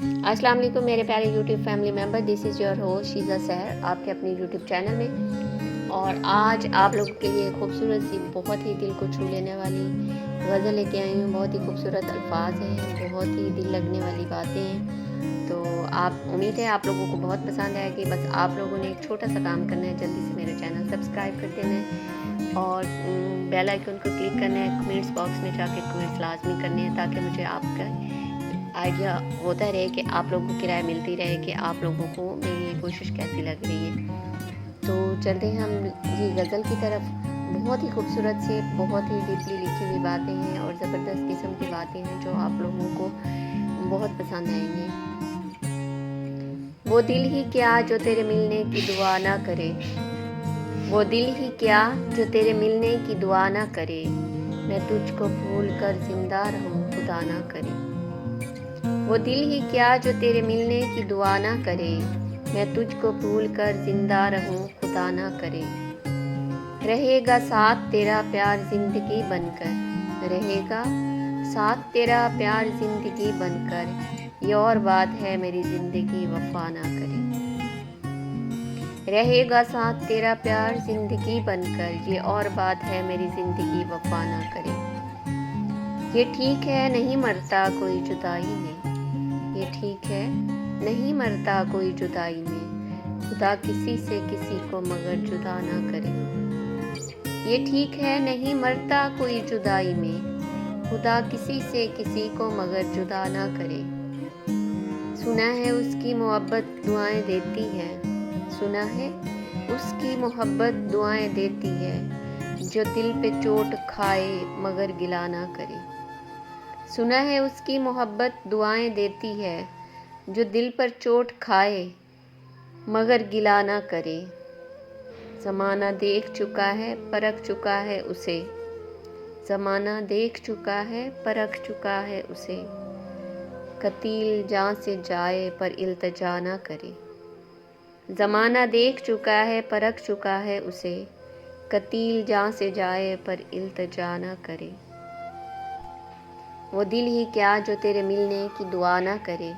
अस्सलाम वालेकुम मेरे प्यारे YouTube family member, this is your host Sheeza सहर आपके अपने यूट्यूब चैनल में। और आज आप लोगों के लिए खूबसूरत सी, बहुत ही दिल को छू लेने वाली गज़ल लेके आई हूँ। बहुत ही खूबसूरत अल्फाज हैं, बहुत ही दिल लगने वाली बातें हैं। तो आप उम्मीद है आप लोगों को बहुत पसंद आएगी। बस आप लोगों ने एक छोटा सा काम करना है, जल्दी से मेरे चैनल सब्सक्राइब कर देना है और बेल आइकन को क्लिक करना है। कमेंट्स बॉक्स में जाके कमेंट्स लाजमी करने हैं ताकि मुझे आपका आइडिया होता रहे कि आप लोगों की राय मिलती रहे कि आप लोगों को मेरी ये कोशिश कैसी लग रही है। तो चलते हैं हम जी गज़ल की तरफ। बहुत ही खूबसूरत से, बहुत ही डीपली लिखी हुई बातें हैं और ज़बरदस्त किस्म की बातें हैं जो आप लोगों को बहुत पसंद आएंगी। वो दिल ही क्या जो तेरे मिलने की दुआ ना करे, वो दिल ही क्या जो तेरे मिलने की दुआ ना करे, मैं तुझको भूल कर जिंदा रहूं खुदा ना करे। वो दिल ही क्या जो तेरे मिलने की दुआ ना करे, मैं तुझको भूल कर जिंदा रहूं खुदा ना करे। रहेगा साथ तेरा प्यार जिंदगी बनकर, रहेगा साथ तेरा प्यार जिंदगी बनकर, ये और बात है मेरी जिंदगी वफा ना करे। रहेगा साथ तेरा प्यार जिंदगी बनकर, ये और बात है मेरी जिंदगी वफा ना करे। ये ठीक है नहीं मरता कोई जुदाई में, ये ठीक है नहीं मरता कोई जुदाई में, खुदा किसी से किसी को मगर जुदा ना करे। ये ठीक है नहीं मरता कोई जुदाई में, खुदा किसी से किसी को मगर जुदा ना करे। सुना है उसकी मोहब्बत दुआएं देती है, सुना है उसकी मोहब्बत दुआएं देती है, जो दिल पे चोट खाए मगर गिला ना करे। सुना है उसकी मोहब्बत दुआएं देती है, जो दिल पर चोट खाए मगर गिला ना करे। ज़माना देख चुका है परख चुका है उसे, ज़माना देख चुका है परख चुका है उसे, कतील जान से जाए पर इल्तिजा ना करे। ज़माना देख चुका है परख चुका है उसे, कतील जान से जाए पर इल्तिजा ना करे। वो दिल ही क्या जो तेरे मिलने की दुआ ना करे,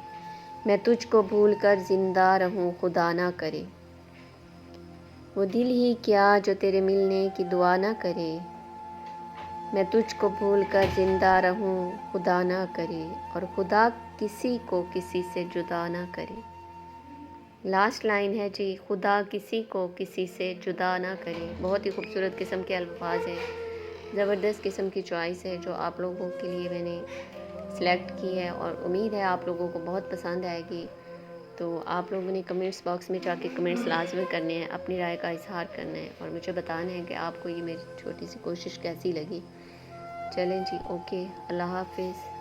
मैं तुझको भूल कर जिंदा रहूं खुदा ना करे। वो दिल ही क्या जो तेरे मिलने की दुआ ना करे, मैं तुझको भूल कर जिंदा रहूं खुदा ना करे, और खुदा किसी को किसी से जुदा ना करे। लास्ट लाइन है जी, खुदा किसी को किसी से जुदा ना करे। बहुत ही खूबसूरत किस्म के अल्फाज हैं, ज़बरदस्त किस्म की चॉइस है जो आप लोगों के लिए मैंने सिलेक्ट की है और उम्मीद है आप लोगों को बहुत पसंद आएगी। तो आप लोगों ने कमेंट्स बॉक्स में जाके कमेंट्स लाजमी करने हैं, अपनी राय का इजहार करना है और मुझे बताना है कि आपको ये मेरी छोटी सी कोशिश कैसी लगी। चलें जी, ओके, अल्लाह हाफिज़।